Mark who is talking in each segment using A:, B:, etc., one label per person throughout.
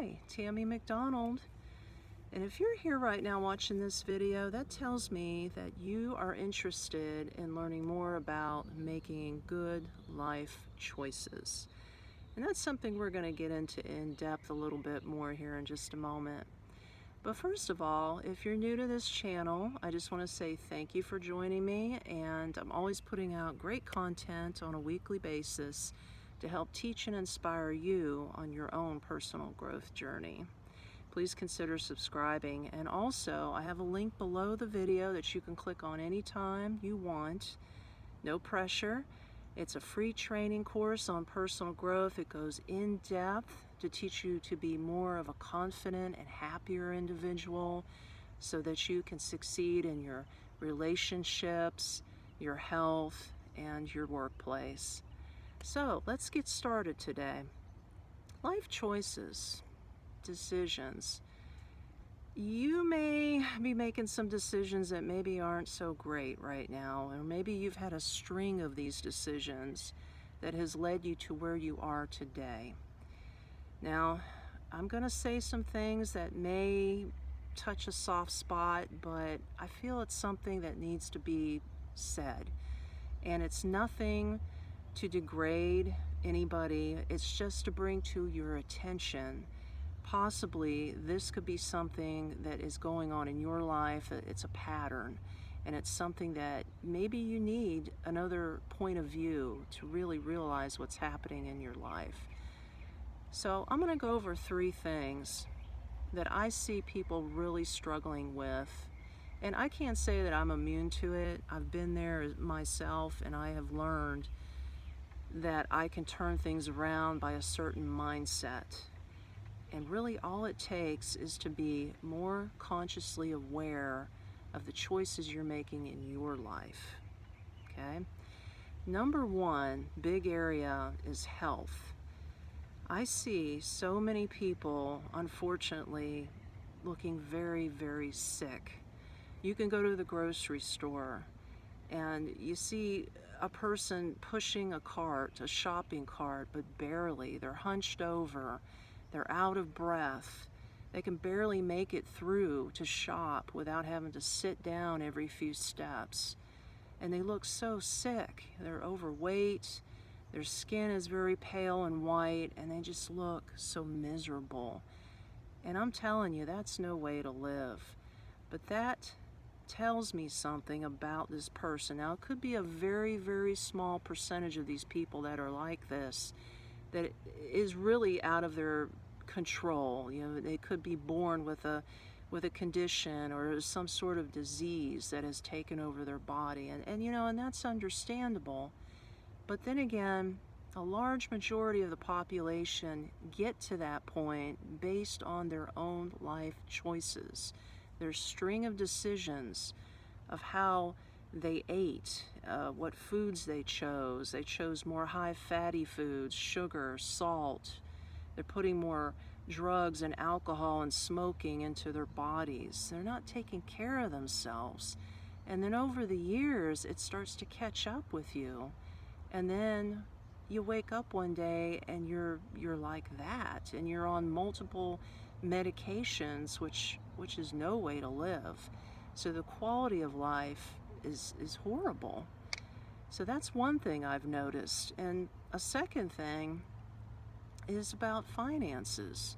A: Hi, Tammy McDonald. And if you're here right now watching this video, that tells me that you are interested in learning more about making good life choices. And that's something we're going to get into in depth a little bit more here in just a moment. But first of all, if you're new to this channel, I just want to say thank you for joining me, and I'm always putting out great content on a weekly basis to help teach and inspire you on your own personal growth journey. Please consider subscribing, and also I have a link below the video that you can click on anytime you want. No pressure. It's a free training course on personal growth. It goes in depth to teach you to be more of a confident and happier individual so that you can succeed in your relationships, your health, and your workplace. So let's get started today. Life choices, decisions. You may be making some decisions that maybe aren't so great right now, or maybe you've had a string of these decisions that has led you to where you are today. Now, I'm going to say some things that may touch a soft spot, but I feel it's something that needs to be said. And it's nothing to degrade anybody, it's just to bring to your attention possibly this could be something that is going on in your life. It's a pattern, and it's something that maybe you need another point of view to really realize what's happening in your life. So I'm going to go over 3 things that I see people really struggling with, and I can't say that I'm immune to it. I've been there myself, and I have learned that I can turn things around by a certain mindset. And really all it takes is to be more consciously aware of the choices you're making in your life. Okay? Number 1 big area is health. I see so many people, unfortunately, looking very, very sick. You can go to the grocery store and you see a person pushing a cart, a shopping cart, but barely. They're hunched over. They're out of breath. They can barely make it through to shop without having to sit down every few steps. And they look so sick. They're overweight. Their skin is very pale and white, and they just look so miserable. And I'm telling you, that's no way to live. But that tells me something about this person. Now, it could be a very, very small percentage of these people that are like this that is really out of their control. You know, they could be born with a condition or some sort of disease that has taken over their body, and that's understandable. But then again, a large majority of the population get to that point based on their own life choices, their string of decisions of how they ate, what foods they chose. They chose more high fatty foods, sugar, salt. They're putting more drugs and alcohol and smoking into their bodies. They're not taking care of themselves. And then over the years, it starts to catch up with you. And then you wake up one day and you're like that, and you're on multiple medications, which is no way to live. So the quality of life is horrible. So that's one thing I've noticed. And a second thing is about finances.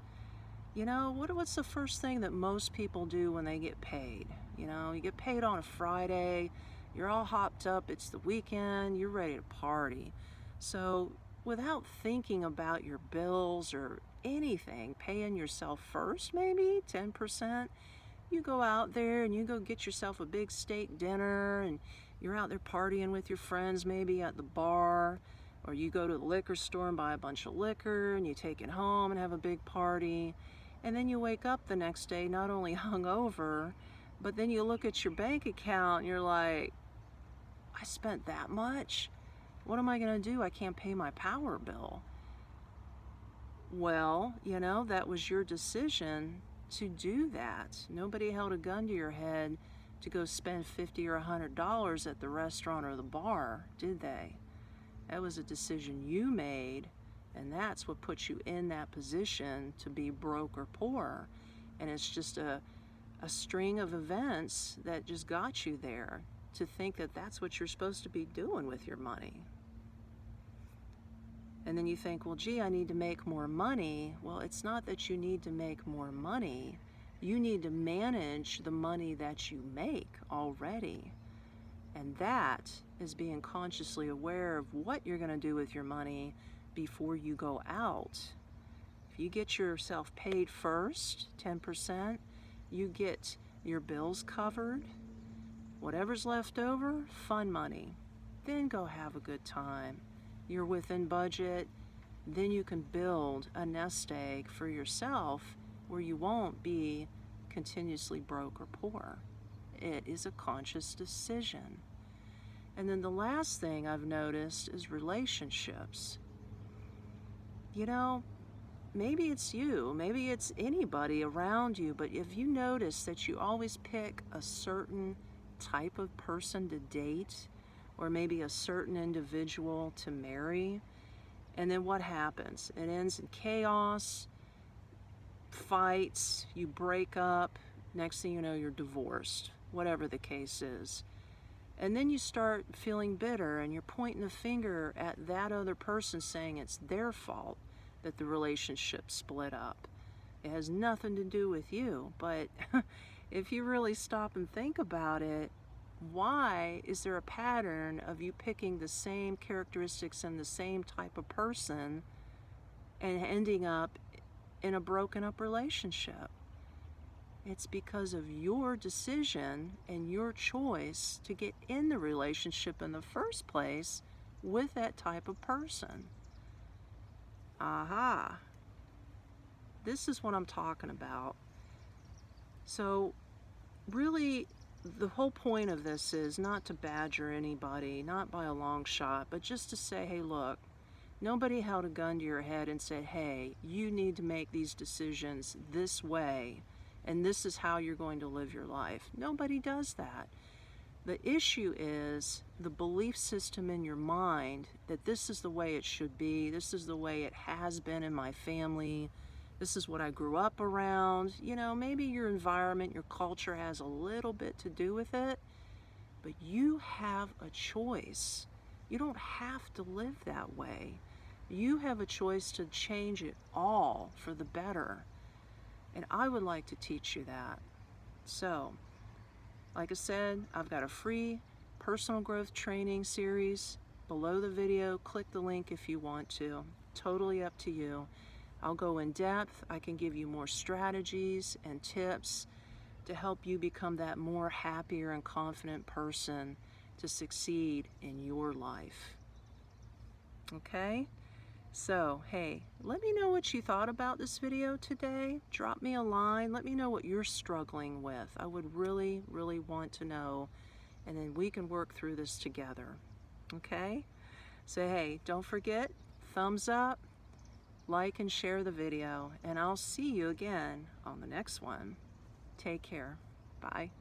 A: You know, what's the first thing that most people do when they get paid? You know, you get paid on a Friday, you're all hopped up, it's the weekend, you're ready to party. So without thinking about your bills or anything, paying yourself first, maybe 10%, you go out there and you go get yourself a big steak dinner, and you're out there partying with your friends, maybe at the bar, or you go to the liquor store and buy a bunch of liquor and you take it home and have a big party. And then you wake up the next day not only hungover, but then you look at your bank account and you're like, I spent that much? What am I going to do? I can't pay my power bill. Well, that was your decision to do that. Nobody held a gun to your head to go spend $50 or $100 at the restaurant or the bar, did they? That was a decision you made And that's what puts you in that position to be broke or poor. And it's just a string of events that just got you there, to think that that's what you're supposed to be doing with your money. And then you think, well, gee, I need to make more money. Well, it's not that you need to make more money. You need to manage the money that you make already. And that is being consciously aware of what you're going to do with your money before you go out. If you get yourself paid first, 10%, you get your bills covered, whatever's left over, fun money. Then go have a good time. You're within budget, then you can build a nest egg for yourself where you won't be continuously broke or poor. It is a conscious decision. And then the last thing I've noticed is relationships. You know, maybe it's you, maybe it's anybody around you, but if you notice that you always pick a certain type of person to date, or maybe a certain individual to marry, and then what happens? It ends in chaos, fights, you break up, next thing you know, you're divorced, whatever the case is. And then you start feeling bitter, and you're pointing the finger at that other person, saying it's their fault that the relationship split up. It has nothing to do with you. But if you really stop and think about it, why is there a pattern of you picking the same characteristics and the same type of person and ending up in a broken up relationship? It's because of your decision and your choice to get in the relationship in the first place with that type of person. Aha. This is what I'm talking about. So really, the whole point of this is not to badger anybody, not by a long shot, but just to say, hey, look, nobody held a gun to your head and said, hey, you need to make these decisions this way, and this is how you're going to live your life. Nobody does that. The issue is the belief system in your mind that this is the way it should be, this is the way it has been in my family, this is what I grew up around. You know, maybe your environment, your culture has a little bit to do with it, but you have a choice. You don't have to live that way. You have a choice to change it all for the better. And I would like to teach you that. So, like I said, I've got a free personal growth training series below the video. Click the link if you want to. Totally up to you. I'll go in depth. I can give you more strategies and tips to help you become that more happier and confident person to succeed in your life. Okay? So, hey, let me know what you thought about this video today. Drop me a line. Let me know what you're struggling with. I would really, really want to know, and then we can work through this together. Okay? So, hey, don't forget, thumbs up, like and share the video, and I'll see you again on the next one. Take care. Bye.